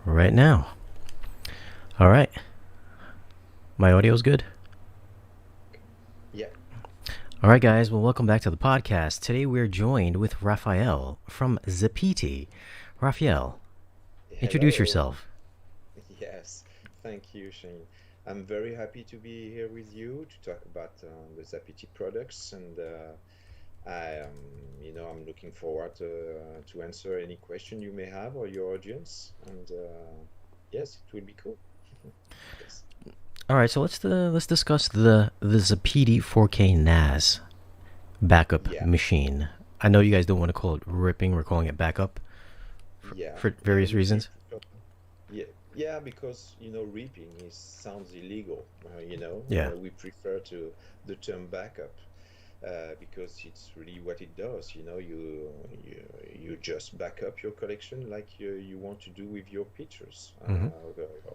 right now. All right. My audio's good. Yeah. All right, guys. Well, welcome back to the podcast. Today we're joined with Raphael from Zapiti. Raphael, introduce Hello. yourself. Yes. Thank you, Shane. I'm very happy to be here with you to talk about the Zapiti products, and I'm looking forward to answer any question you may have or your audience. And yes, it will be cool. Yes. All right, so let's discuss the Zapiti 4K NAS backup Yeah. machine. I know you guys don't want to call it ripping. We're calling it backup Yeah. for Yeah. various We reasons. prefer. Yeah. Yeah, because reaping is sounds illegal. Yeah. We prefer to the term backup. Because it's really what it does. You just back up your collection like you want to do with your pictures Mm-hmm.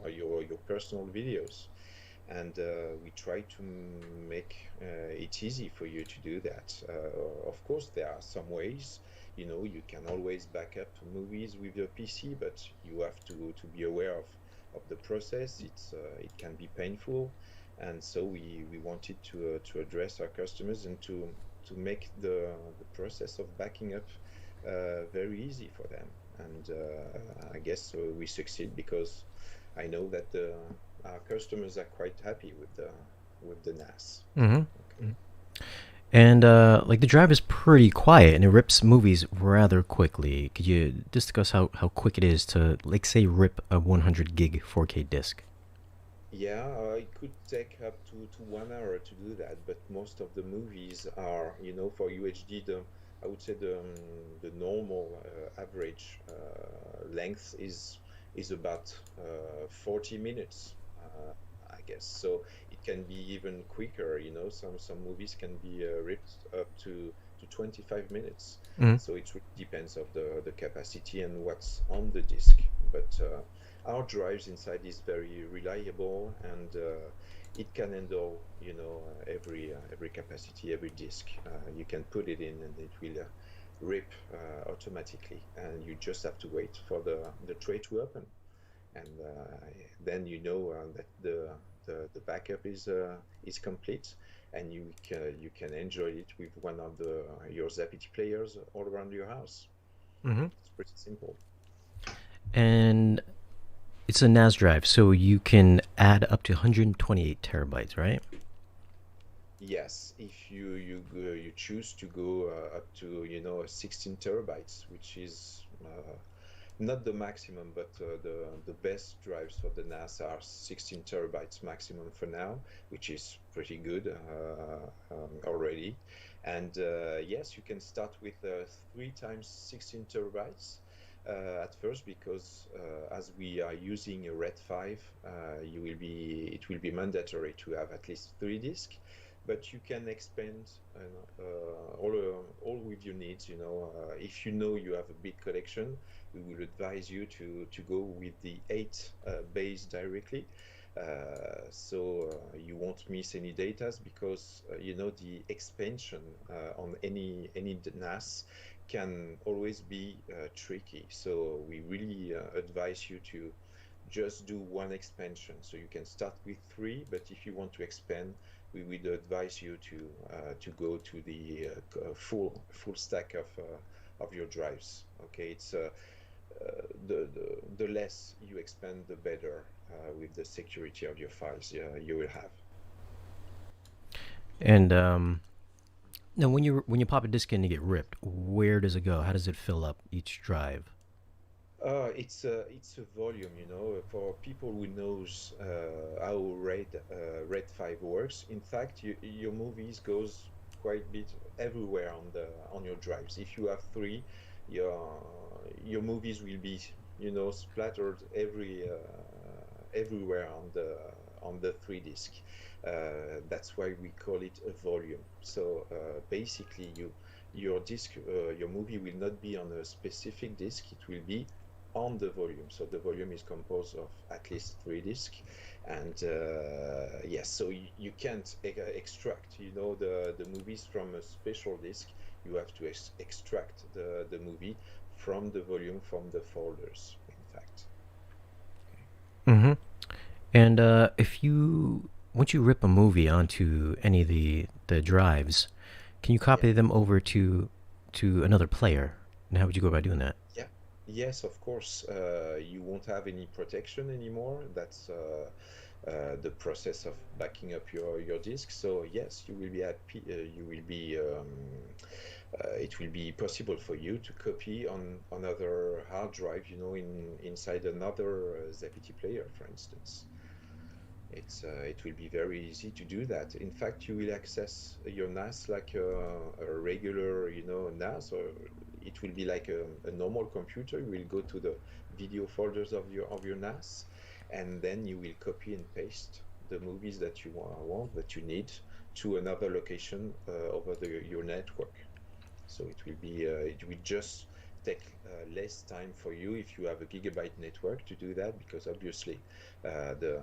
or your personal videos. And we try to make it easy for you to do that. Of course, there are some ways. You can always back up movies with your PC, but you have to be aware of the process. It can be painful, and so we wanted to address our customers and to make the process of backing up very easy for them. And I guess we succeed because I know that our customers are quite happy with the NAS. Mm-hmm. Okay. And like the drive is pretty quiet and it rips movies rather quickly. Could you discuss how quick it is to like say rip a 100 gig 4K disc? Yeah, it could take up to 1 hour to do that, but most of the movies are, for UHD, I would say the normal average length is about 40 minutes, I guess. So it can be even quicker. Some movies can be ripped up to 25 minutes. Mm-hmm. So it really depends of the capacity and what's on the disk. But our drives inside is very reliable, and it can handle every capacity, every disk. You can put it in and it will rip automatically, and you just have to wait for the tray to open, and then that the backup is complete, and you can enjoy it with one of your Zapiti players all around your house. Mm-hmm. It's pretty simple. And it's a NAS drive, so you can add up to 128 terabytes, right? Yes, if you choose to go up to 16 terabytes, which is not the maximum, but the best drives for the NAS are 16 terabytes maximum for now, which is pretty good already. And yes, you can start with 3 times 16 terabytes at first, because as we are using a RAID 5, it will be mandatory to have at least 3 disks. But you can expand all with your needs. If you have a big collection, we will advise you to go with the 8 base directly. So you won't miss any data, because the expansion on any NAS can always be tricky. So we really advise you to just do one expansion. So you can start with 3, but if you want to expand, we would advise you to go to the full stack of your drives. Okay, it's the less you expand, the better with the security of your files you will have. And now when you pop a disc in to get ripped, where does it go? How does it fill up each drive? It's a volume, for people who knows how RAID 5 works. In fact, your movies goes quite bit everywhere on your drives. If you have 3, your movies will be splattered everywhere on the 3 disc. That's why we call it a volume. So basically, your movie will not be on a specific disc. It will be on the volume. So the volume is composed of at least 3 discs, and yes, so you can't extract, the movies from a special disc. You have to extract the movie from the volume, from the folders, in fact. Mm-hmm. And if you once you rip a movie onto any of the drives, can you Yeah. copy them over to another player? And how would you go about doing that? Yeah, yes, of course. You won't have any protection anymore. That's the process of backing up your disk. So yes, you will be you will be it will be possible for you to copy on another hard drive, inside another ZapPT player, for instance. It will be very easy to do that. In fact, you will access your NAS like a regular, NAS, or it will be like a normal computer. You will go to the video folders of your NAS, and then you will copy and paste the movies that you want that you need to another location over your network. So it will just take less time for you if you have a gigabyte network to do that, because obviously the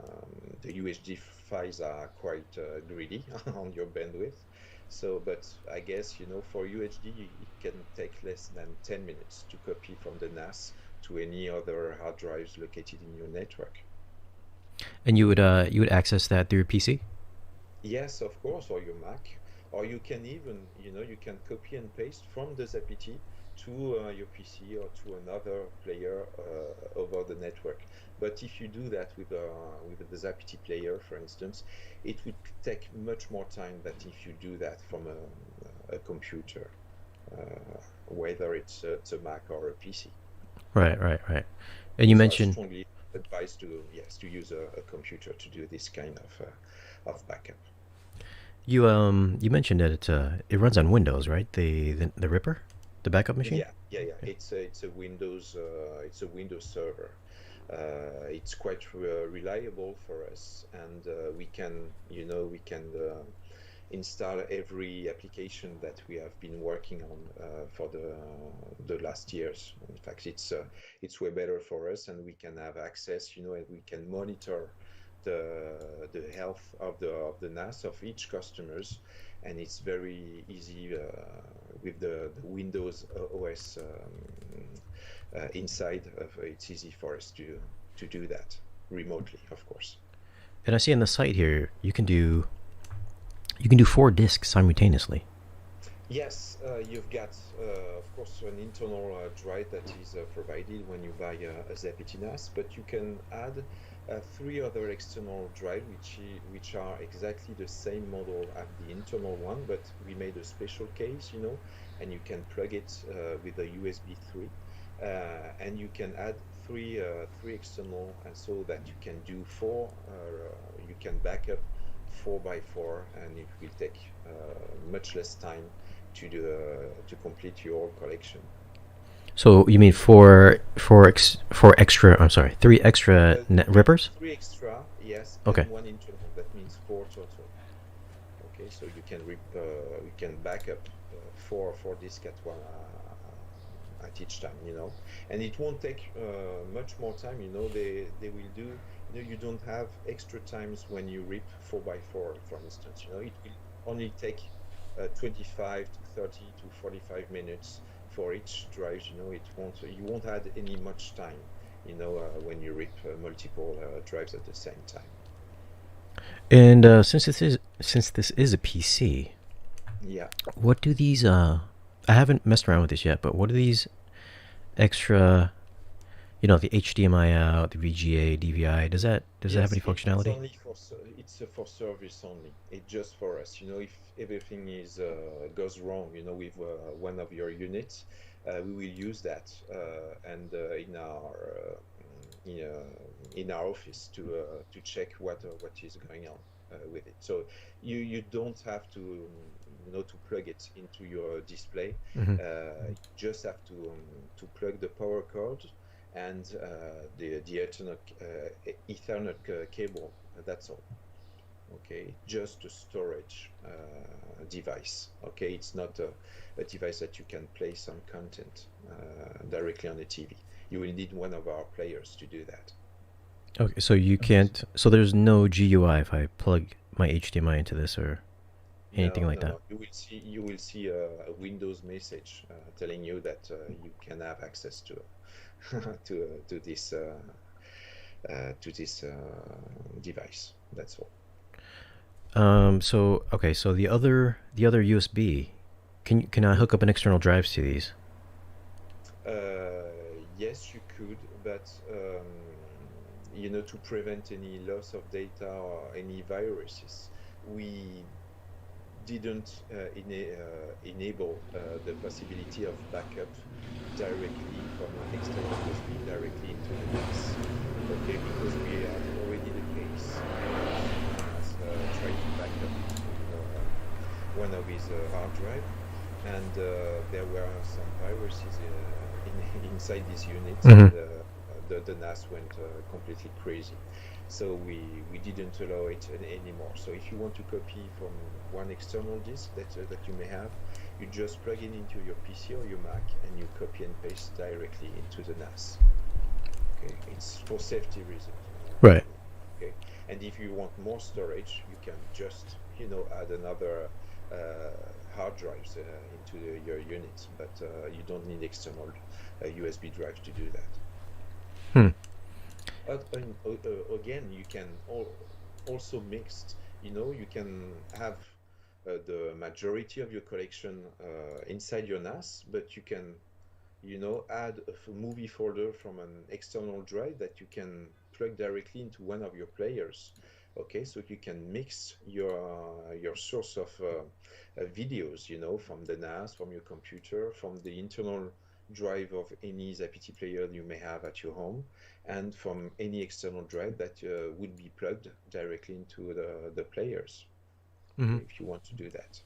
UHD files are quite greedy on your bandwidth. So, but I guess, for UHD, it can take less than 10 minutes to copy from the NAS to any other hard drives located in your network. And you would access that through your PC? Yes, of course, or your Mac, or you can even, you can copy and paste from the ZapPT to your PC or to another player over the network. But if you do that with the ZapPT player, for instance, it would take much more time than if you do that from a computer, whether it's a Mac or a PC. Right, right, right. And you So I mentioned strongly advise to, yes, to use a computer to do this kind of backup. you mentioned that it runs on Windows, right? The Ripper, the backup machine. Yeah. It's a Windows server. It's quite reliable for us, and we can install every application that we have been working on for the last years. In fact, it's way better for us, and we can have access, and we can monitor the health of the NAS of each customers, and it's very easy with the Windows OS inside of it's easy for us to do that remotely, of course. And I see on the site here you can do four discs simultaneously. Yes, you've got, of course, an internal drive that is provided when you buy a ZapPT NAS, but you can add three other external drive, which are exactly the same model as the internal one, but we made a special case, and you can plug it with a USB 3, and you can add three external, and so that you can do you can back up 4 by 4, and it will take much less time to complete your collection. So you mean four extra? I'm sorry, three extra rippers? Three extra, yes, Okay. and one internal. That means four total. Okay, so you can back up four disk at one at each time, and it won't take much more time. They will do. You don't have extra times when you rip 4 by 4, for instance. It will only take 25 to 30 to 45 minutes for each drive. You won't add any much time. When you rip multiple drives at the same time. And since this is a PC, Yeah. what do these I haven't messed around with this yet, but what do these extra, the HDMI out, the VGA, DVI, does that have Yes, any it's functionality? only it's for service only. It's just for us. If everything is goes wrong, with one of your units, we will use that and in our office to check what is going on with it. So you don't have to plug it into your display. Mm-hmm. You just have to plug the power cord and the Ethernet cable. That's all. Okay, just a storage device. Okay, it's not a device that you can play some content directly on the TV. You will need one of our players to do that. Okay, so you can't. So there's no GUI if I plug my HDMI into this or anything No, like no, that. no. You will see a Windows message telling you that you can have access to to this to this device. That's all. So okay, so the other USB, can I hook up an external drives to these? Yes, you could, but to prevent any loss of data or any viruses, we didn't enable the possibility of backup directly from an external USB directly into the NAS. Okay, because we had already the case where someone has tried to back up into one of his hard drive, and there were some viruses inside this unit, Mm-hmm. and the NAS went completely crazy. So we didn't allow it anymore. So if you want to copy from one external disk that you may have, you just plug it into your PC or your Mac, and you copy and paste directly into the NAS. Okay, it's for safety reasons. Right. Okay, and if you want more storage, you can just add another hard drives into your unit, but you don't need external USB drive to do that. Hmm. Again, you can also mixed. You can have the majority of your collection inside your NAS, but you can add a movie folder from an external drive that you can plug directly into one of your players. Okay, so you can mix your source of videos, from the NAS, from your computer, from the internal drive of any ZapPT player you may have at your home, and from any external drive that would be plugged directly into the players. Mm-hmm. Okay, if you want to do that.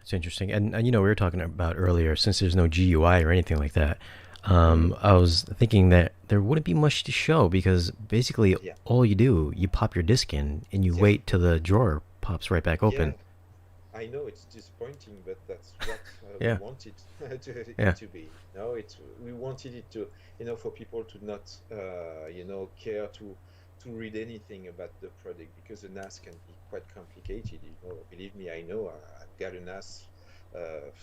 It's interesting, and we were talking about earlier, since there's no GUI or anything like that. Mhm. I was thinking that there wouldn't be much to show because basically Yeah, all you do, you pop your disk in and you yeah, wait till the drawer pops right back yeah. open. I know it's disappointing, but that's what we Yeah. wanted it Yeah. to be. No, we wanted it to, for people to not, care to read anything about the product because a NAS can be quite complicated. Believe me, I know. I've got a NAS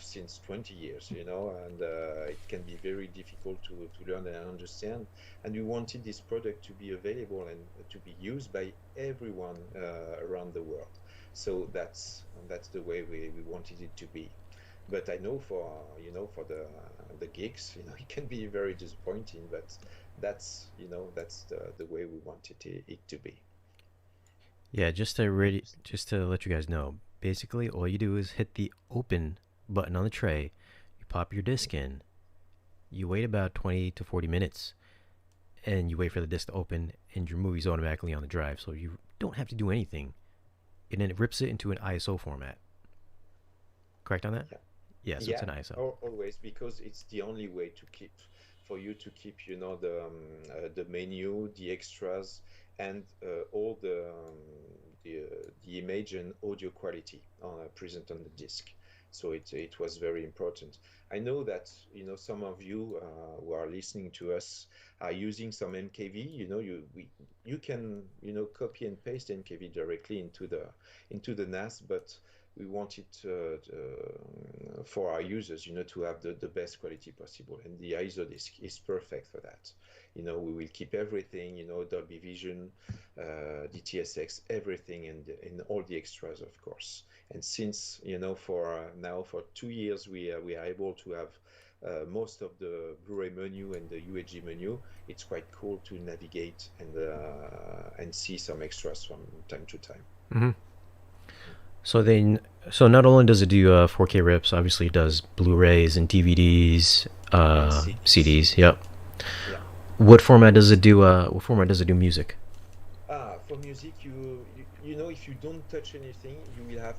since 20 years, and it can be very difficult to learn and understand. And we wanted this product to be available and to be used by everyone around the world. So that's the way we wanted it to be. But I know for the gigs, it can be very disappointing. But that's the way we wanted it to be. Yeah, Obviously. just to let you guys know, basically all you do is hit the open button on the tray, you pop your Hmm. disk in, you wait about 20 to 40 minutes, and you wait for the disk to open, and your movie's automatically on the drive, so you don't have to do anything. And then it rips it into an ISO format. Correct on that? Yeah. Yeah, so it's Yeah, an ISO. always, because it's the only way to keep for you to keep the menu, the extras, and all the image and audio quality present on the disk. So it was very important. I know that some of you who are listening to us are using some MKV. You can copy and paste MKV directly into the NAS, but we want it for our users, to have the best quality possible. And the ISO disc is perfect for that. We will keep everything, Dolby Vision, DTSX, everything, and all the extras, of course. And since, for now, for 2 years, we are able to have most of the Blu-ray menu and the UHG menu. It's quite cool to navigate and see some extras from time to time. Mm-hmm. So then, so not only does it do 4K rips, obviously it does Blu-rays and DVDs, And CDs. CDs. Yep. Yeah. What format does it do? What format does it do music? For music, if you don't touch anything, you will have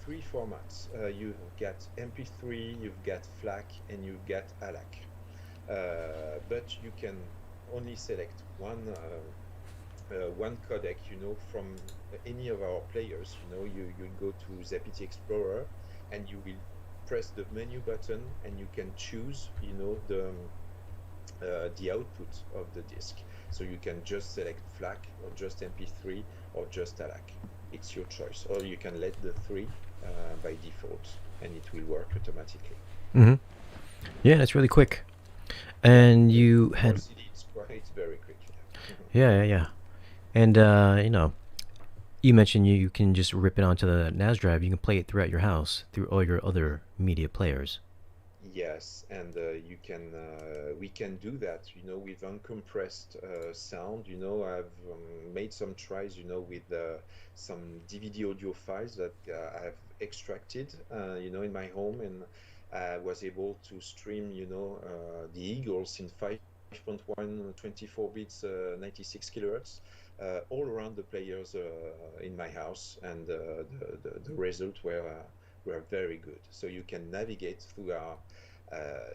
three formats. You've got MP3, you've got FLAC, and you've got ALAC. But you can only select one codec, from any of our players. You go to ZapPT Explorer, and you will press the menu button, and you can choose, the output of the disk. So you can just select FLAC or just MP3 or just ALAC. It's your choice. Or you can let the three by default, and it will work automatically. Mm-hmm. Yeah, that's really quick. And Yeah, you for had CD, it's very quick. Yeah. Yeah, yeah, yeah. And you mentioned you can just rip it onto the NAS drive. You can play it throughout your house through all your other media players. Yes, and we can do that, with uncompressed sound. I've made some tries, with some DVD audio files that I've extracted, in my home, and I was able to stream, the Eagles in 5.1 24 bits, 96 kilohertz, all around the players in my house, and the result were very good. So you can navigate through our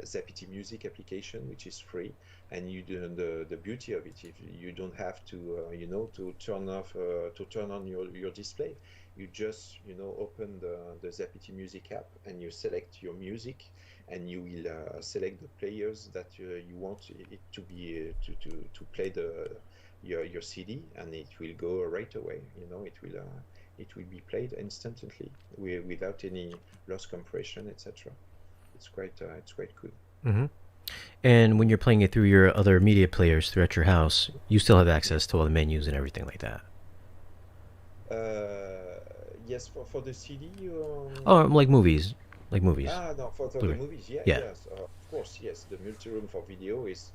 Zappity Music application, which is free, and you do the beauty of it. If you don't have to, to turn on your display, you just open the Zappity Music app and you select your music, and you will select the players that you want it to be to play your CD, and it will go right away. It will be played instantly without any loss compression, etc. It's quite good. Hmm. And when you're playing it through your other media players throughout your house, you still have Yeah. access to all the menus and everything like that. Yes, for the CD. Oh, like movies. No, for the Blu-ray. movies, yeah, Yeah. yes, of course, yes. The multi-room for video is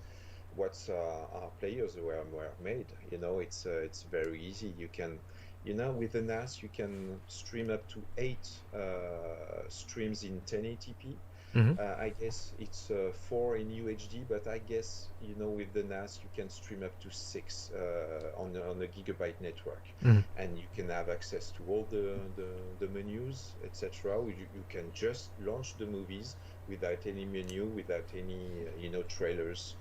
what our players were made. It's very easy. You can, with the NAS, you can stream up to 8 streams in 1080p. Hmm. I guess it's 4 in UHD, but I guess with the NAS you can stream up to 6 on a gigabyte network, Hmm. and you can have access to all the menus, etc. You can just launch the movies without any menu, without any trailers.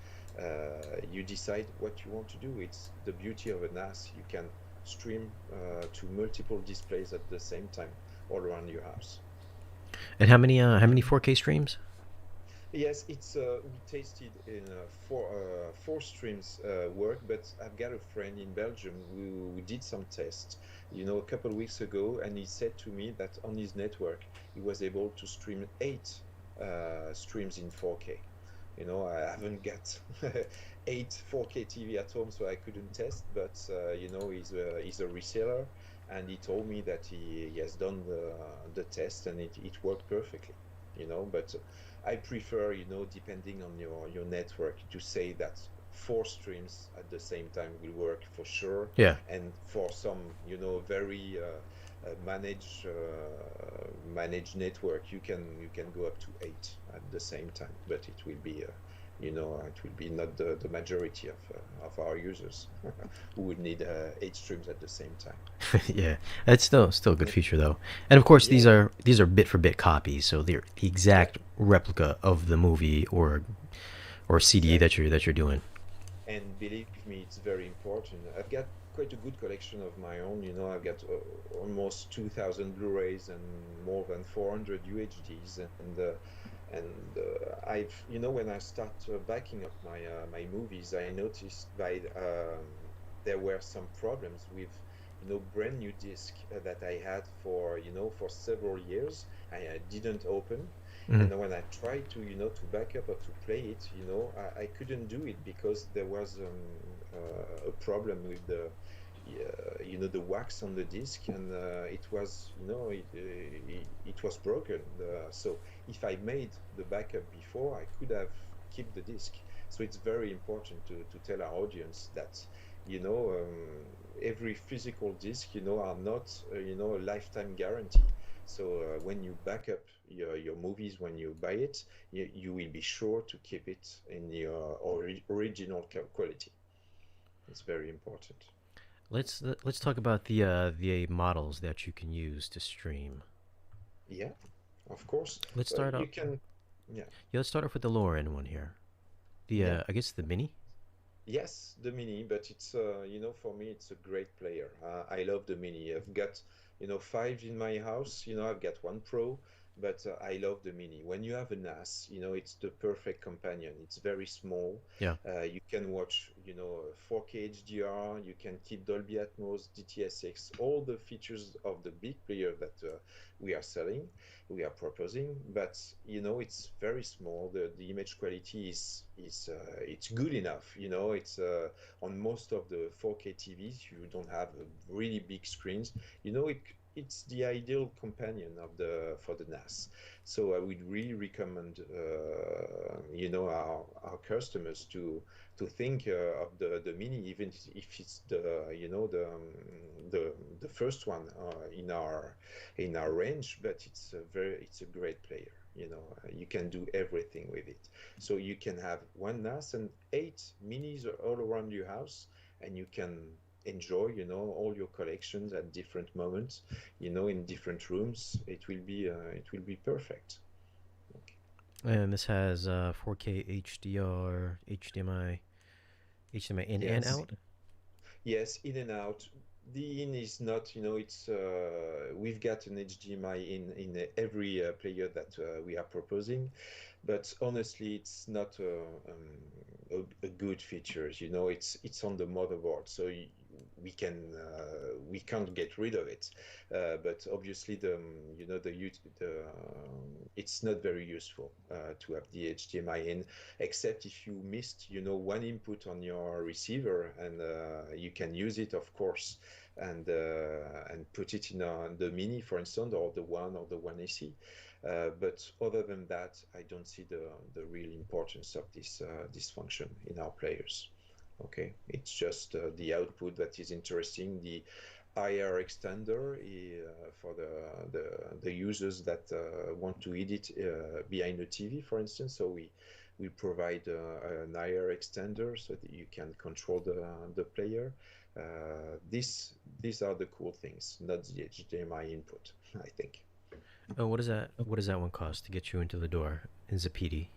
You decide what you want to do. It's the beauty of a NAS. You can stream to multiple displays at the same time all around your house. And how many 4K streams? Yes, it's we tasted in four streams work, but I've got a friend in Belgium who did some tests, a couple of weeks ago, and he said to me that on his network he was able to stream 8 streams in 4K. I haven't got 8 4K TV at home, so I couldn't test, but he's a reseller, and he told me that he has done the test, and it worked perfectly. But I prefer, depending on your network, to say that 4 streams at the same time will work for sure. Yeah. And for some, very managed network, you can go up to 8 at the same time, but it will be not the majority of our users who would need 8 streams at the same time. Yeah. That's still a good feature though. And of course these Yeah, are these are bit for bit copies, so they're the yeah, exact replica of the movie or CD that exactly. you're doing. And believe me, it's very important. I've got quite a good collection of my own. I've got almost 2,000 Blu-rays and more than 400 UHDs. And when I start backing up my movies, I noticed there were some problems with brand new disc that I had for several years. I didn't open, Hmm. and then when I tried to back up or to play it, I couldn't do it because there was a problem with the wax on the disc, and it was it was broken. So if I made the backup before, I could have kept the disc. So it's very important to tell our audience that every physical disc are not a lifetime guarantee. So when you back up your movies, when you buy it, you will be sure to keep it in your original quality. It's very important. Let's talk about the models that you can use to stream. Yeah, of course. Let's Well, start you up. can, yeah, Yeah, let's start off with the lower end one here. The yeah. I guess the mini. Yes, the Mini, but it's for me it's a great player. I love the Mini. I've got 5 in my house. I've got one Pro, but I love the Mini. When you have a NAS, it's the perfect companion. It's very small. Yeah. You can watch, 4K HDR. You can keep Dolby Atmos, DTS:X, all the features of the big player that we are selling, we are proposing. But it's very small. The image quality is it's good enough. It's on most of the 4K TVs. You don't have really big screens. It's the ideal companion for the NAS. So I would really recommend our customers to think of the Mini, even if it's the first one in our range. But it's a great player. You can do everything with it. So you can have one NAS and 8 minis all around your house, and you can enjoy all your collections at different moments, in different rooms. It will be perfect. Okay. And this has 4K HDR, HDMI in and Yes. out. Yes, in and out. The in is not, it's we've got an HDMI in every player that we are proposing, but honestly, it's not a good feature. It's on the motherboard, so we can't get rid of it. But obviously, it's not very useful to have the HDMI in, except if you missed, one input on your receiver, and you can use it, of course, and put it in the Mini, for instance, or the One AC. But other than that, I don't see the real importance of this function in our players. Okay, it's just the output that is interesting. The IR extender for the users that want to edit behind the TV, for instance. So we provide an IR extender so that you can control the player. These are the cool things, not the HDMI input, I think. Oh, what does that? What does that one cost to get you into the door in Zapedi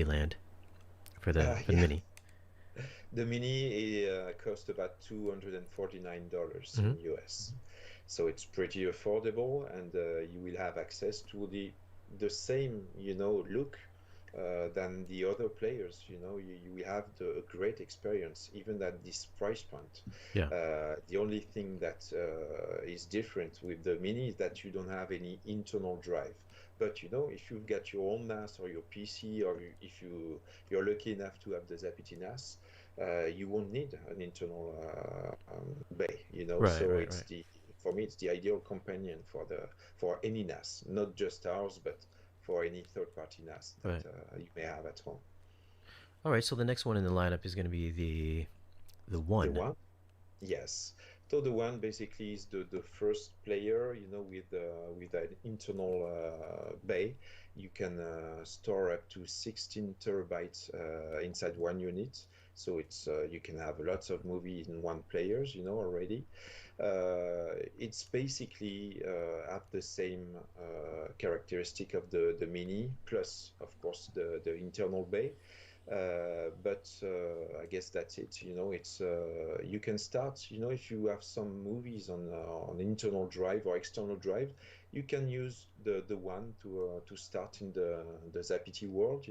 land for the Yeah, Mini? the Mini cost about $249 Hmm. in US. So it's pretty affordable, and you will have access to the same, look than the other players. You will have a great experience, even at this price point. Yeah. The only thing that is different with the Mini is that you don't have any internal drive. But if you've got your own NAS or your PC, or if you're lucky enough to have the Zapiti NAS, you won't need an internal bay. Right. So Right. Right. for me, it's the ideal companion for any NAS, not just ours, but for any third-party NAS that Right. you may have at home. All right. So the next one in the lineup is going to be the The one. One, yes. So the One basically is the first player, with an internal bay. You can store up to 16 terabytes inside one unit. So you can have lots of movies in one players, already. It's basically have the same characteristic of the Mini, plus of course the internal bay. But I guess that's it. It's you can start. If you have some movies on internal drive or external drive, you can use the one to start in the Zapiti world.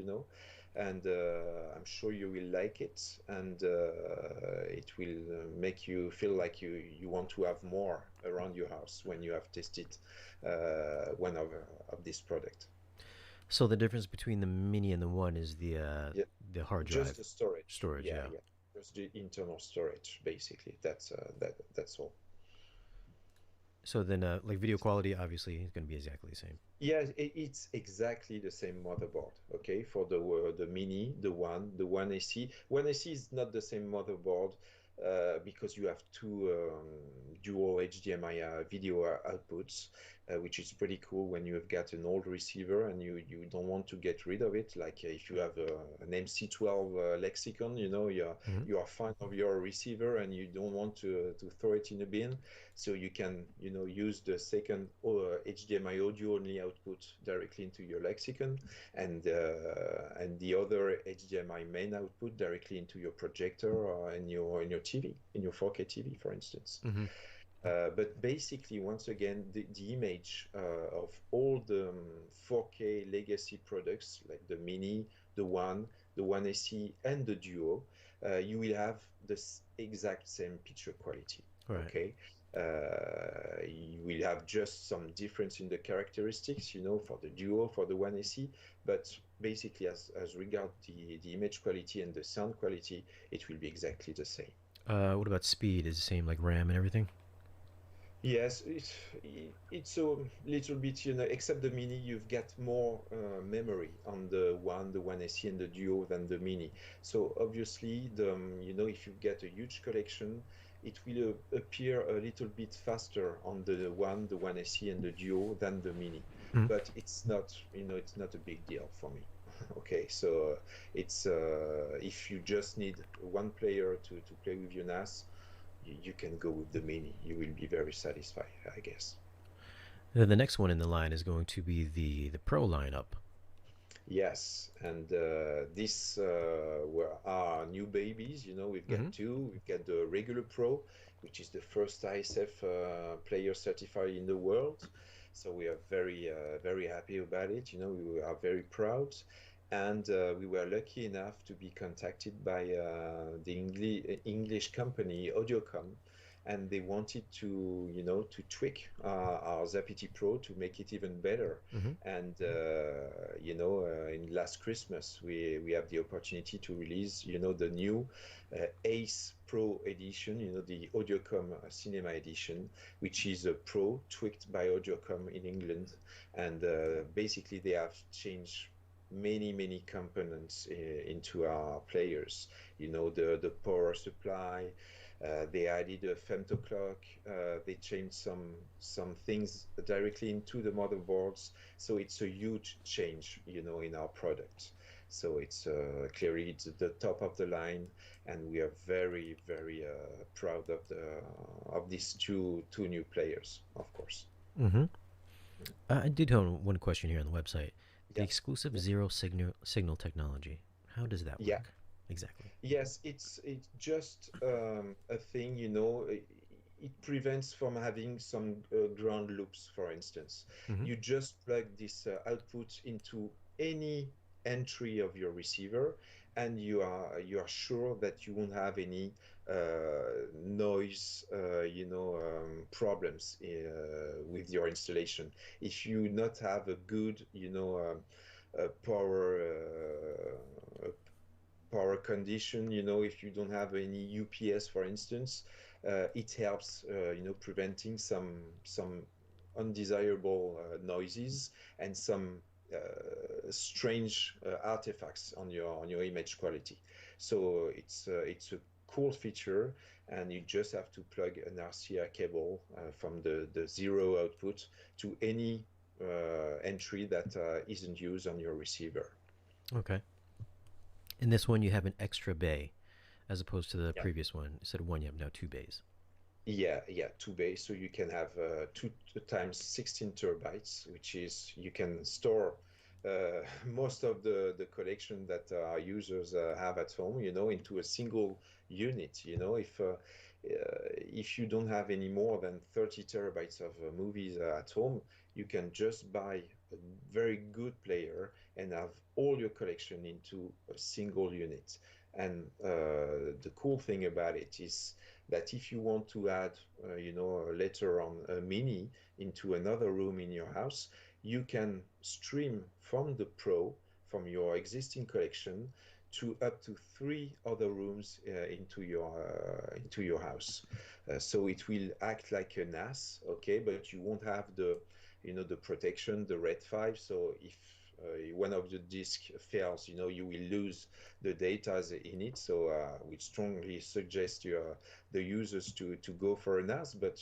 And I'm sure you will like it, and it will make you feel like you want to have more around your house when you have tested one of this product. So the difference between the Mini and the one is Yeah, the hard just drive the storage. storage. Yeah, Yeah. yeah, just the internal storage, basically. That's all. So then, like video quality, obviously is going to be exactly the same. Yeah, it's exactly the same motherboard. Okay, for the Mini, the One AC. One AC is not the same motherboard because you have two dual HDMI video outputs, which is pretty cool when you have got an old receiver and you don't want to get rid of it. Like if you have an MC12 Lexicon, Hmm. you are fan of your receiver and you don't want to throw it in a bin, so you can use the second HDMI audio only output directly into your Lexicon, and the other HDMI main output directly into your projector or in your TV, in your 4K TV, for instance. Hmm. But basically, once again, the image of all the 4K legacy products like the Mini, the One SE, and the Duo, you will have this exact same picture quality. Right. Okay, you will have just some difference in the characteristics, for the Duo, for the One SE, but basically, as regard the image quality and the sound quality, it will be exactly the same. What about speed? Is the same like RAM and everything? Yes, it's a little bit, except the Mini, you've got more memory on the One SE and the Duo than the Mini. So obviously, if you get a huge collection, it will appear a little bit faster on the One SE and the Duo than the Mini. Mhm. But it's not a big deal for me. Okay, so it's if you just need one player to play with your NAS, you can go with the Mini. You will be very satisfied, I guess. Then the next one in the line is going to be the Pro lineup. Yes, and these were our new babies. We've got Mm-hmm. two. We've got the regular Pro, which is the first ISF player certified in the world. So we are very happy about it. We are very proud. And we were lucky enough to be contacted by the English company Audiocom, and they wanted to tweak our Zapiti Pro to make it even better. Mm-hmm. And in last Christmas, we have the opportunity to release, the new Ace Pro edition, the Audiocom Cinema edition, which is a Pro tweaked by Audiocom in England, and basically they have changed many components into our players. The power supply. They added a femto clock. They changed some things directly into the motherboards. So it's a huge change, in our product. So it's clearly it's the top of the line, and we are very proud of these two new players, of course. Mm-hmm. I did have one question here on the website. The Yeah, exclusive yeah, zero signal technology. How does that yeah. work exactly? Yes, it's just a thing, it prevents from having some ground loops, for instance. Mm-hmm. You just plug this output into any entry of your receiver, and you are sure that you won't have any noise, problems with your installation. If you not have a good, power power condition, if you don't have any UPS, for instance, it helps, preventing some undesirable noises and some strange artifacts on your image quality. So it's a cool feature, and you just have to plug an RCA cable from the zero output to any entry that isn't used on your receiver. Okay. In this one, you have an extra bay as opposed to the Yeah. previous one. Instead of one, you have now two bays. Yeah, two bays, so you can have two times 16 terabytes, which is you can store most of the collection that our users have at home, into a single unit. If you don't have any more than 30 terabytes of movies at home, you can just buy a very good player and have all your collection into a single unit. And the cool thing about it is that if you want to add, later on a Mini into another room in your house, you can stream from the Pro, from your existing collection, to up to three other rooms into your house. So it will act like a NAS, okay, but you won't have the protection, the Red 5. So if one of the disk fails, you will lose the data in it. So we strongly suggest the users to go for a NAS, but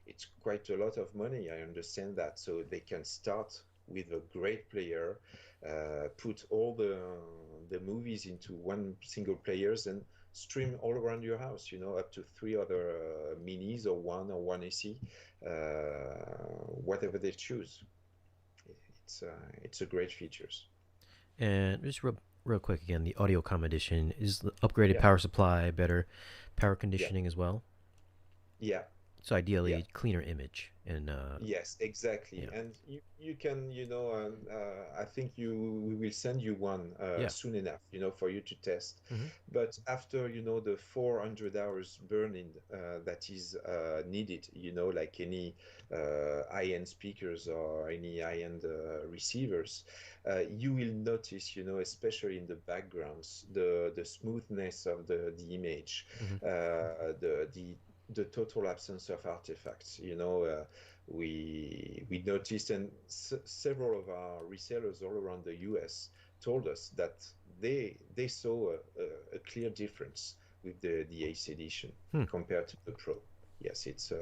it's quite a lot of money. I understand that. So they can start with a great player, put all the movies into one single players and stream all around your house, up to three other minis or one AC, whatever they choose. It's a great features. And just real quick again, the Audiocom edition is the upgraded Yeah, power supply, better power yeah, conditioning as well. yeah. So Yeah. ideally, cleaner image and Yes, exactly. yeah, And you can, I think we will send you one yeah, soon enough, for you to test. hmm But after, the 400 hours burning that is needed, like any high-end speakers or any high-end receivers, you will notice, especially in the backgrounds, the smoothness of the image, hmm the total absence of artifacts. We noticed, and several of our resellers all around the US told us that they saw a clear difference with the Ace Edition hmm. compared to the Pro. Yes, it's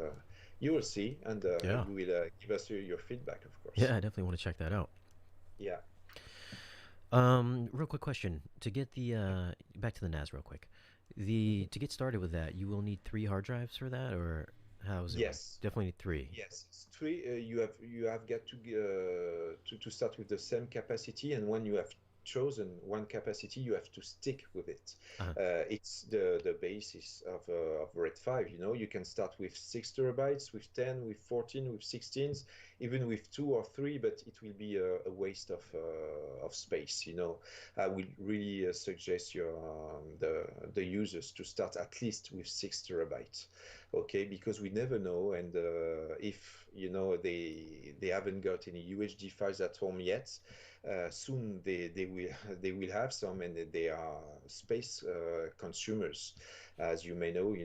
you will see, and Yeah, you will give us your feedback, of yeah, course. I definitely want to check that out. Yeah. Real quick question to get the back to the NAS real quick. The Mhm. to get started with that, you will need three hard drives for that, or how does it work? Yes. Definitely need three. Yes, it's three. You have got to start with the same capacity, and when you have chosen one capacity, you have to stick with it. Uh-huh. It's the basis of RAID 5. You can start with 6 TB, with 10, with 14, with 16s, even with two or three, but it will be a waste of space. I would really suggest the users to start at least with 6 TB, okay, because we never know, and if they haven't got any UHD files at home yet, soon they will they will have some, and they are space consumers, as you may know.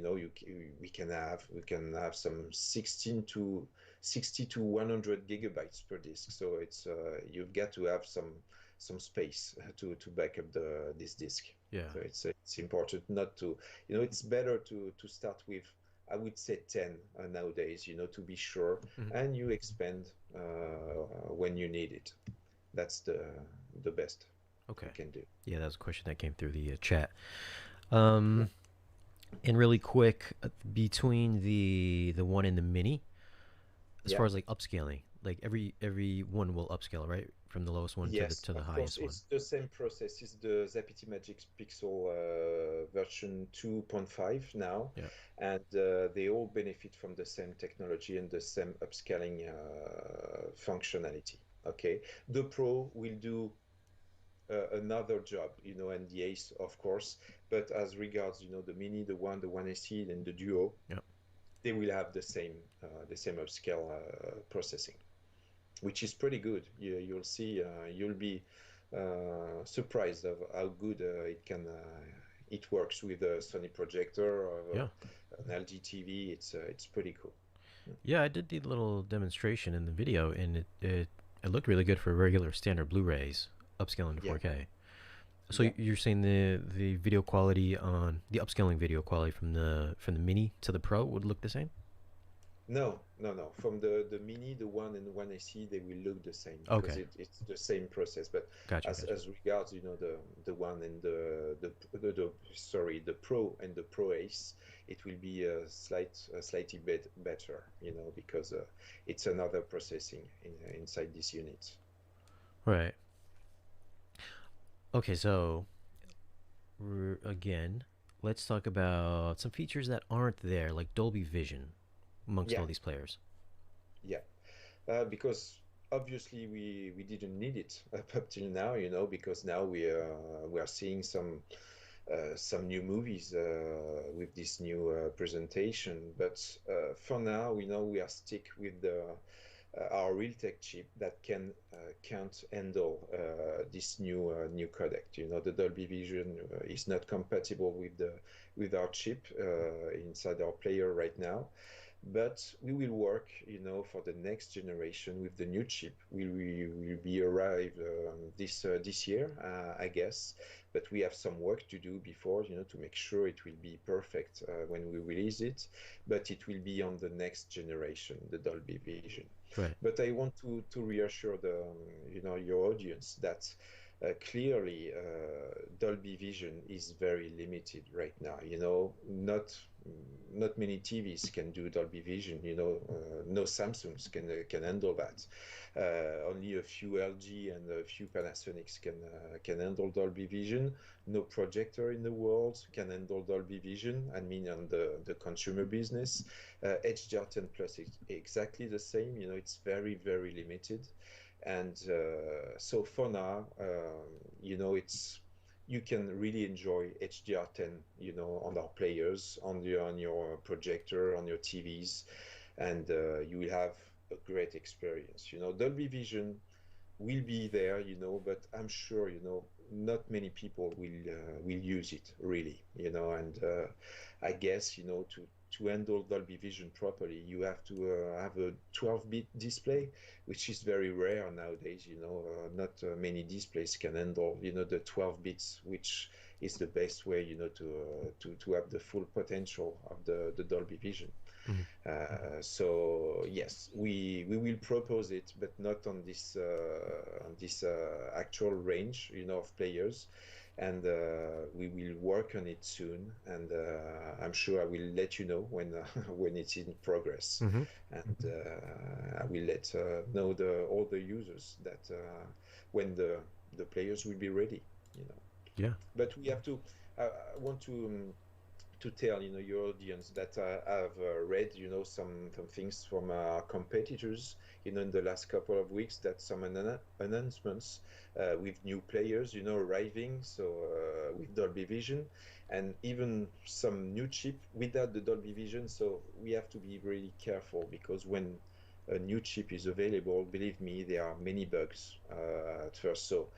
We can have some 16 to 60 to 100 gigabytes per disk, so you've got to have some space to back up this disk. Yeah. So it's important not to, it's better to start with, I would say, 10 nowadays, to be sure, hmm and you expand when you need it. That's the best you Okay. can do. Yeah, that was a question that came through the chat. Yeah. And really quick, between the one and the mini, as Yeah. far as like upscaling, like every one will upscale, right, from the lowest one to the Yes, to the of course, highest one. it's the same process. It's the Zappity Magic Pixel version 2.5 now, Yeah. and they all benefit from the same technology and the same upscaling functionality. Okay, the Pro will do another job, and the Ace, of course, but as regards, the Mini, the One SE, and the Duo, Yeah. they will have the same upscale processing, which is pretty good. You'll see, you'll be surprised of how good it works with a Sony projector or Yeah. an LG TV. It's pretty cool. Yeah, I did the little demonstration in the video, and it looked really good for regular standard Blu-rays, upscaling to Yeah, 4K. So yeah. you're saying the video quality on the upscaling video quality from the mini to the pro would look the same? No, no, no. From the Mini, the One and One SE, they will look the same because Okay, it's the same process. But gotcha, as gotcha. as regards, the One and the Pro and the Pro Ace, it will be slightly better, because it's another processing inside this unit. Right. Okay, so again, let's talk about some features that aren't there, like Dolby Vision, amongst Yeah, all these players. yeah. Because obviously we didn't need it up till now, because now we are seeing some new movies with this new presentation. But for now, we are stick with our Realtek chip that can't handle this new codec. The Dolby Vision is not compatible with our chip inside our player right now. But we will work, for the next generation with the new chip. We will be arrived this year, I guess. But we have some work to do before, to make sure it will be perfect when we release it. But it will be on the next generation, the Dolby Vision. Right. But I want to reassure your audience that clearly Dolby Vision is very limited right now. Not not many TVs can do Dolby Vision. No Samsungs can handle that. Only a few LG and a few Panasonics can handle Dolby Vision. No projector in the world can handle Dolby Vision. I mean, on the consumer business, HDR10 Plus is exactly the same. It's very, very limited. And so for now, it's you can really enjoy HDR10, on our players, on your projector, on your TVs, and you will have a great experience. Dolby Vision will be there, but I'm sure, not many people will use it really, and I guess, to handle Dolby Vision properly, you have to have a 12-bit display, which is very rare nowadays. Not many displays can handle, the 12 bits, which is the best way, to have the full potential of the Dolby Vision. Mhm. So yes, we will propose it, but not on this actual range, of players, and we will work on it soon. And I'm sure I will let you know when when it's in progress, Mhm. and I will let know all the users that when the players will be ready. Yeah. But we have to. I want to tell your audience that I've read some things from our competitors in the last couple of weeks, that some announcements with new players arriving, so with Dolby Vision, and even some new chip without the Dolby Vision. So we have to be really careful, because when a new chip is available, believe me, there are many bugs at first. So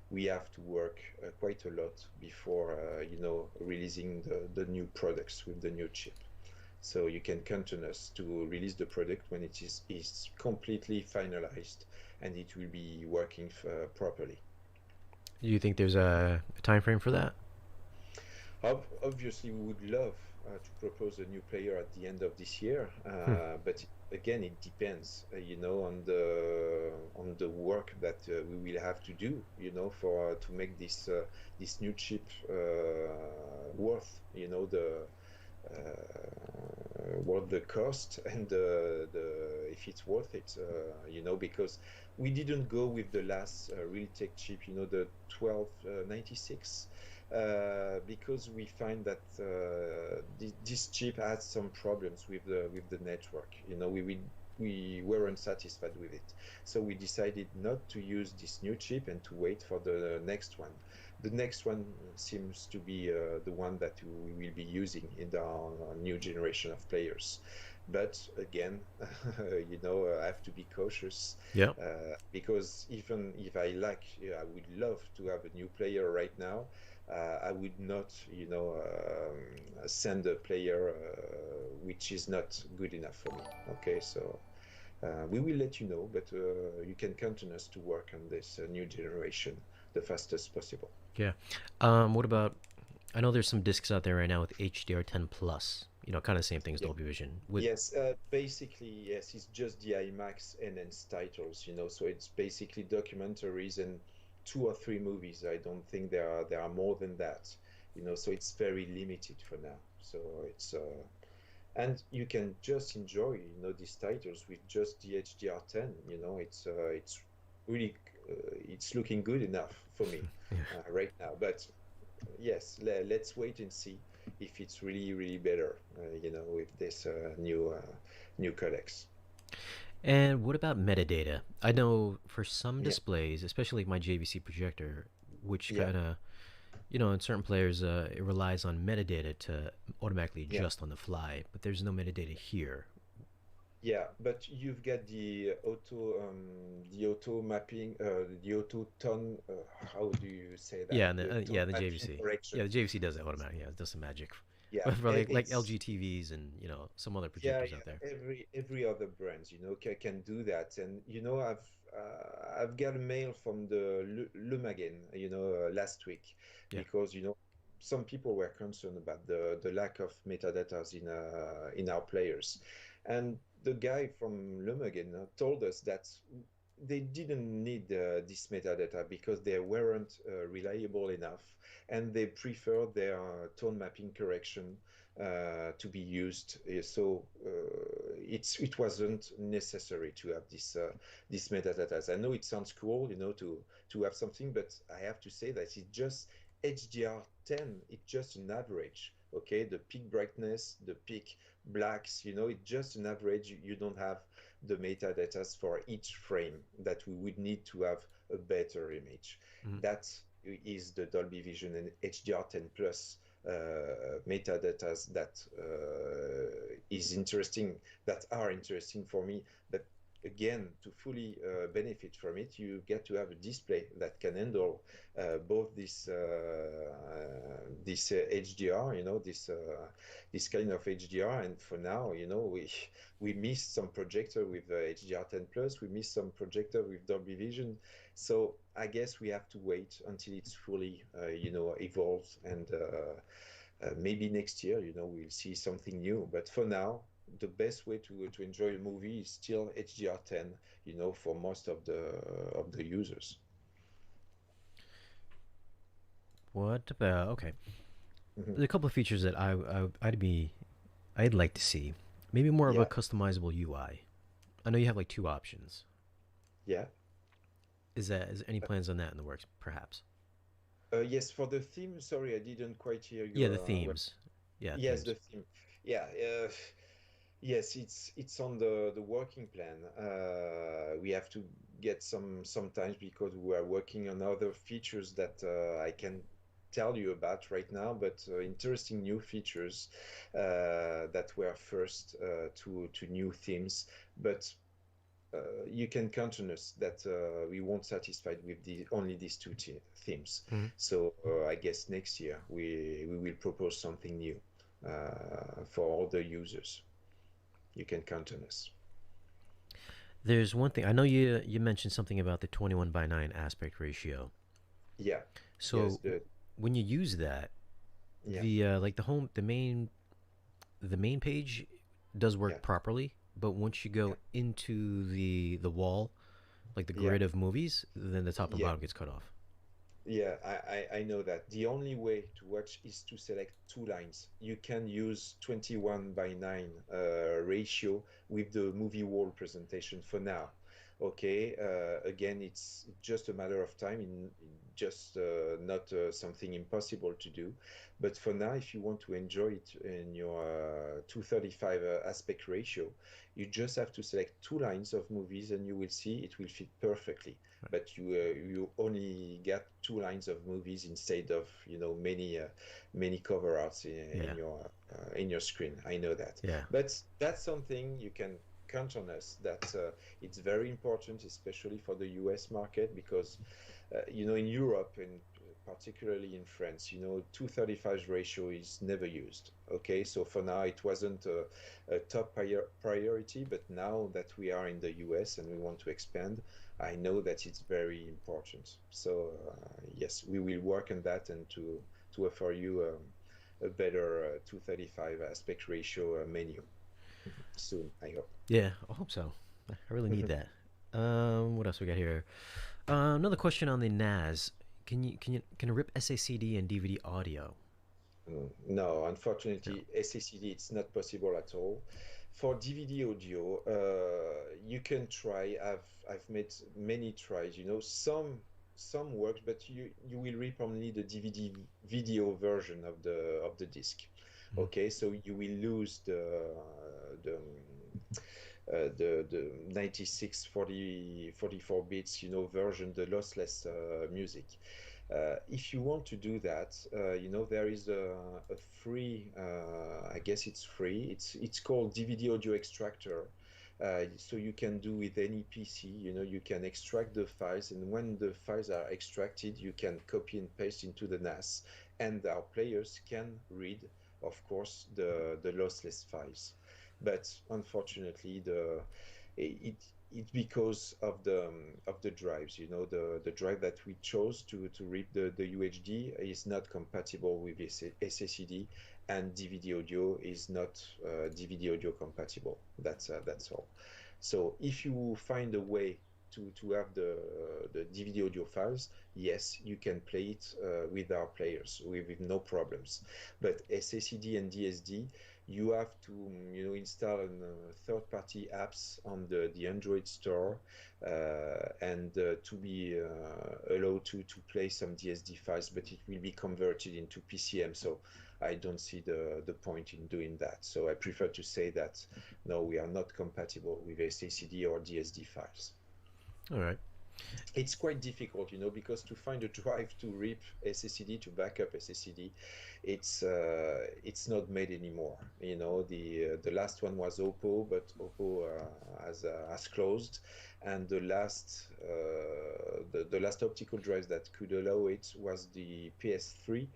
we have to work quite a lot before releasing the new products with the new chip. So you can count on us to release the product when it is completely finalized, and it will be working properly. Do you think there's a time frame for that? Obviously, we would love to propose a new player at the end of this year, Hmm. but again, it depends, on the work that we will have to do, for to make this new chip worth, worth the cost, and the if it's worth it, because we didn't go with the last Realtek chip, the 1296, because we find that this chip has some problems with the network. We weren't satisfied with it, so we decided not to use this new chip and to wait for the next one. The next one seems to be the one that we will be using in our new generation of players. But again, I have to be cautious, Yeah. because even if I would love to have a new player right now, I would not, send a player which is not good enough for me. Okay, so we will let you know, but you can count on us to work on this new generation the fastest possible. Yeah. What about? I know there's some discs out there right now with HDR10 plus. Kind of the same thing as Yeah. Dolby Vision. With Yes, basically, yes, it's just the IMAX enhanced titles, so it's basically documentaries and two or three movies. I don't think there are more than that, so it's very limited for now. So it's and you can just enjoy, these titles with just the HDR10. It's really it's looking good enough for me right now. But yes, let's wait and see if it's really, really better, with this new codecs. And what about metadata? I know for some Yeah, displays, especially like my JVC projector, which yeah, kind of, in certain players, it relies on metadata to automatically yeah, adjust on the fly, but there's no metadata here. yeah. But you've got the auto mapping, the auto tone. How do you say that? Yeah, and The yeah, tone the mapping JVC. correction. Yeah, the JVC does that automatically. Yeah, it does some magic. Yeah, But for like it's LG TVs and some other yeah, projectors out there. yeah. Every other brand, can do that. And I've got a mail from the Lumagen, last week, Yeah. because some people were concerned about the lack of metadatas in our players, and the guy from Lumagen told us that they didn't need this metadata because they weren't reliable enough, and they prefer their tone mapping correction to be used. It wasn't necessary to have this metadata. I know it sounds cool, to have something, but I have to say that it's just HDR10. It's just an average. Okay, the peak brightness, the peak blacks, it's just an average. You don't have the metadata for each frame that we would need to have a better image. Mhm. That is the Dolby Vision and HDR10 Plus metadata that is interesting, that are interesting for me. But again, to fully benefit from it, you get to have a display that can handle both this HDR, this kind of HDR. And for now, we missed some projector with HDR10 Plus. We missed some projector with Dolby Vision. So I guess we have to wait until it's fully, evolved, and maybe next year, we'll see something new. But for now, the best way to enjoy a movie is still HDR10, for most of the users. What about okay? Mhm. There's a couple of features that I'd like to see. Maybe more of a Yeah, customizable UI. I know you have like two options. yeah. Is there any plans on that in the works? Perhaps. Yes, for the theme. Sorry, I didn't quite hear Yeah, the your. themes. Yeah, Yes, the themes. theme. Yeah. Yes, it's on the working plan. We have to get sometimes, because we are working on other features that I can tell you about right now, but interesting new features that were first to new themes. But you can count on us that we won't satisfied with only these two themes. Mhm. So I guess next year we will propose something new for all the users. You can count on us. There's one thing I know you mentioned something about the 21:9 aspect ratio. Yeah. Yes. So when you use that, Yeah. the like the main page does Yeah. work properly, but once you Yeah. go into the wall, like the Yeah. grid of movies, then the top and Yeah. bottom gets cut off. Yeah, I know that. The only way to watch is to select two lines. You can use 21:9 ratio with the movie wall presentation for now. Okay, again, it's just a matter of time, in just not something impossible to do. But for now, if you want to enjoy it in your 235 aspect ratio, you just have to select two lines of movies, and you will see it will fit perfectly. But you only get two lines of movies instead of many cover arts Yeah, in your screen. I know that, yeah. but that's something you can count on us. That it's very important, especially for the US market, because in Europe, and particularly in France, 235 ratio is never used. Okay, so for now it wasn't a top priority, but now that we are in the US and we want to expand, I know that it's very important. So yes, we will work on that, and to offer you a better 235 aspect ratio menu soon, I hope. Yeah, I hope so. I really need that. What else we got here? Another question on the NAS. Can it rip SACD and DVD audio? No, No. unfortunately, SACD it's not possible at all. For DVD audio, you can try. I've made many tries. Some works, but you will rip only the DVD video version of the disc. Mhm. Okay, so you will lose the 96 40 44 bits version, the lossless music. If you want to do that, there is a free, I guess it's free. It's called DVD Audio Extractor. So you can do with any PC. You can extract the files, and when the files are extracted, you can copy and paste into the NAS, and our players can read, of course, the lossless files. But unfortunately, it's because of the drives. The drive that we chose to read the UHD is not compatible with SSD, and DVD audio is not DVD audio compatible. That's all. So if you find a way to have the DVD audio files, yes, you can play it with our players with no problems. But SACD and DSD, you have to install third-party apps on the Android store and to be allowed to play some DSD files, but it will be converted into PCM. So I don't see the point in doing that. So I prefer to say that no, we are not compatible with SACD or DSD files. All right. It's quite difficult, because to find a drive to rip SACD, to backup SACD, it's not made anymore. The last one was Oppo, but Oppo has closed, and the last optical drives that could allow it was the PS3,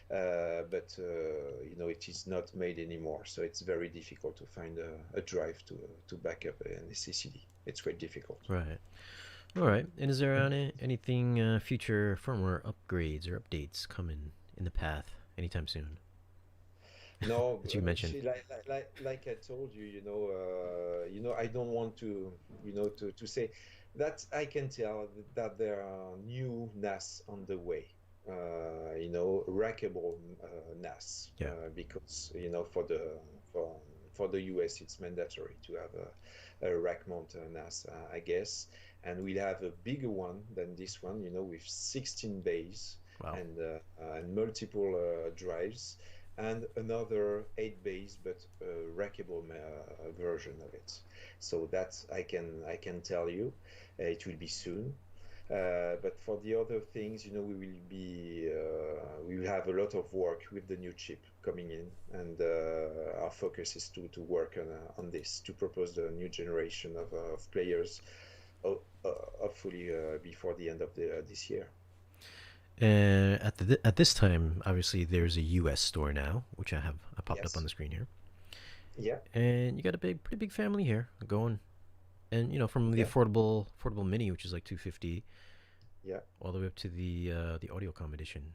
but it is not made anymore. So it's very difficult to find a drive to back up an SACD. It's quite difficult. Right. All right. And is there anything future firmware upgrades or updates coming in the path anytime soon? No, that you mentioned. like I told you, I don't want to, to say that. I can tell that there are new NAS on the way. Rackable NAS. Yeah. Because for the US it's mandatory to have a rack mount NAS, I guess, and we'll have a bigger one than this one, with 16 bays. Wow. And multiple drives, and another 8 bays, but a rackable version of it. So that I can tell you, it will be soon. But for the other things, we will have a lot of work with the new chip coming in, and our focus is to work on this, to propose the new generation of players, hopefully before the end of this year. At this time, obviously, there's a U.S. store now, which I popped up on the screen here. Yeah. And you got a pretty big family here going, and from the affordable mini, which is like $250, yeah, all the way up to the Audiocom edition.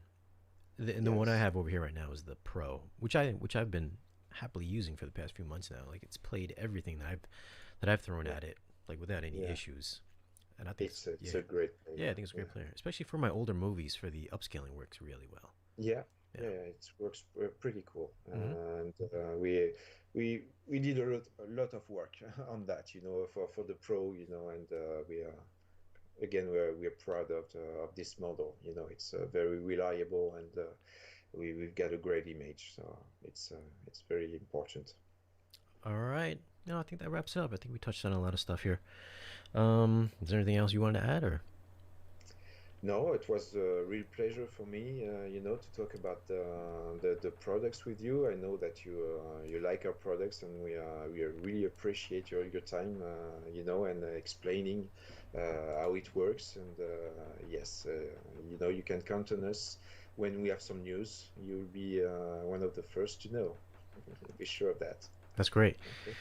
The one I have over here right now is the Pro, which I've been happily using for the past few months now. Like, it's played everything that I've thrown at it, like, without any issues. And I think it's a great player. Yeah, I think it's a great player, especially for my older movies. For the upscaling, works really well. Yeah, it works pretty cool. And we did a lot of work on that, for the Pro, and we're proud of this model. It's very reliable, and we've got a great image, so it's very important. All right. No, I think that wraps it up. I think we touched on a lot of stuff here. Is there anything else you wanted to add, or? No, it was a real pleasure for me, to talk about the products with you. I know that you like our products, and we really appreciate your time, and explaining how it works. And yes, you can count on us. When we have some news, you'll be one of the first to know. Be sure of that. That's great. Okay.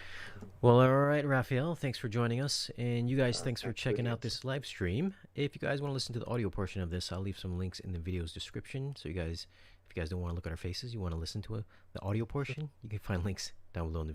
Well, all right, Raphael, thanks for joining us. And you guys, thanks for checking out this live stream. If you guys want to listen to the audio portion of this, I'll leave some links in the video's description. So if you guys don't want to look at our faces, you want to listen to the audio portion, you can find links down below in the